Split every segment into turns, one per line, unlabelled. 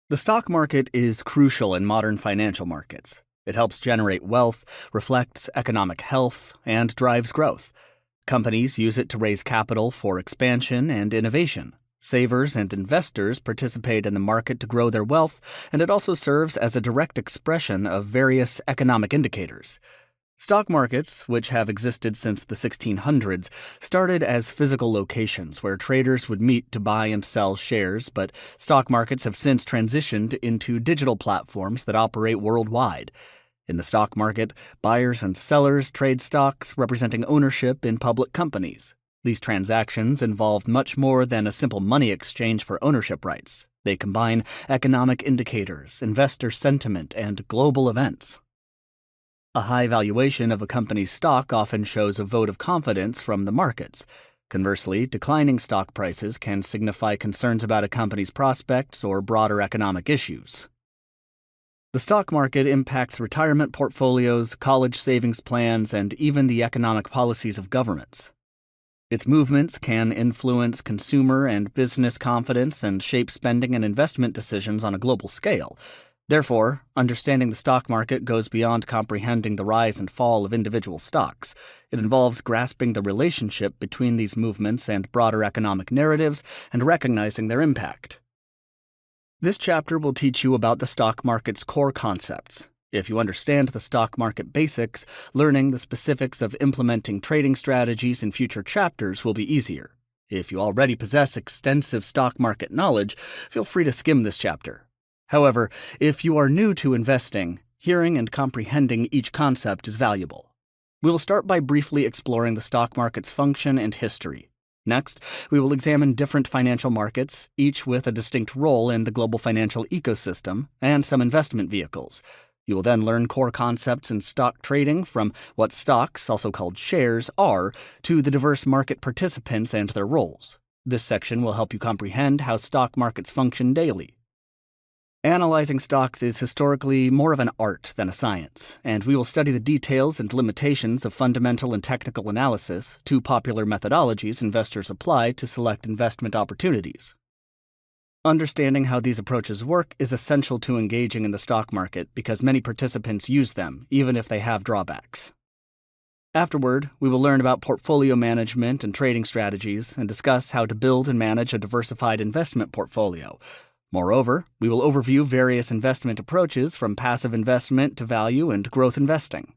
The stock market is crucial in modern financial markets. It helps generate wealth, reflects economic health, and drives growth. Companies use it to raise capital for expansion and innovation. Savers and investors participate in the market to grow their wealth, and it also serves as a direct expression of various economic indicators. Stock markets, which have existed since the 1600s, started as physical locations where traders would meet to buy and sell shares, but stock markets have since transitioned into digital platforms that operate worldwide. In the stock market, buyers and sellers trade stocks representing ownership in public companies. These transactions involve much more than a simple money exchange for ownership rights. They combine economic indicators, investor sentiment, and global events. A high valuation of a company's stock often shows a vote of confidence from the markets. Conversely, declining stock prices can signify concerns about a company's prospects or broader economic issues. The stock market impacts retirement portfolios, college savings plans, and even the economic policies of governments. Its movements can influence consumer and business confidence and shape spending and investment decisions on a global scale. Therefore, understanding the stock market goes beyond comprehending the rise and fall of individual stocks. It involves grasping the relationship between these movements and broader economic narratives and recognizing their impact. This chapter will teach you about the stock market's core concepts. If you understand the stock market basics, learning the specifics of implementing trading strategies in future chapters will be easier. If you already possess extensive stock market knowledge, feel free to skim this chapter. However, if you are new to investing, hearing and comprehending each concept is valuable. We will start by briefly exploring the stock market's function and history. Next, we will examine different financial markets, each with a distinct role in the global financial ecosystem, and some investment vehicles. You will then learn core concepts in stock trading, from what stocks, also called shares, are, to the diverse market participants and their roles. This section will help you comprehend how stock markets function daily. Analyzing stocks is historically more of an art than a science, and we will study the details and limitations of fundamental and technical analysis, two popular methodologies investors apply to select investment opportunities. Understanding how these approaches work is essential to engaging in the stock market because many participants use them, even if they have drawbacks. Afterward, we will learn about portfolio management and trading strategies and discuss how to build and manage a diversified investment portfolio. Moreover, we will overview various investment approaches from passive investment to value and growth investing.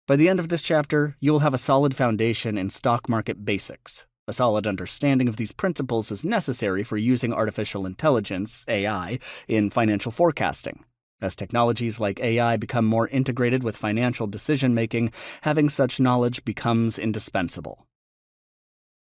By the end of this chapter, you will have a solid foundation in stock market basics. A solid understanding of these principles is necessary for using artificial intelligence, AI, in financial forecasting. As technologies like AI become more integrated with financial decision-making, having such knowledge becomes indispensable.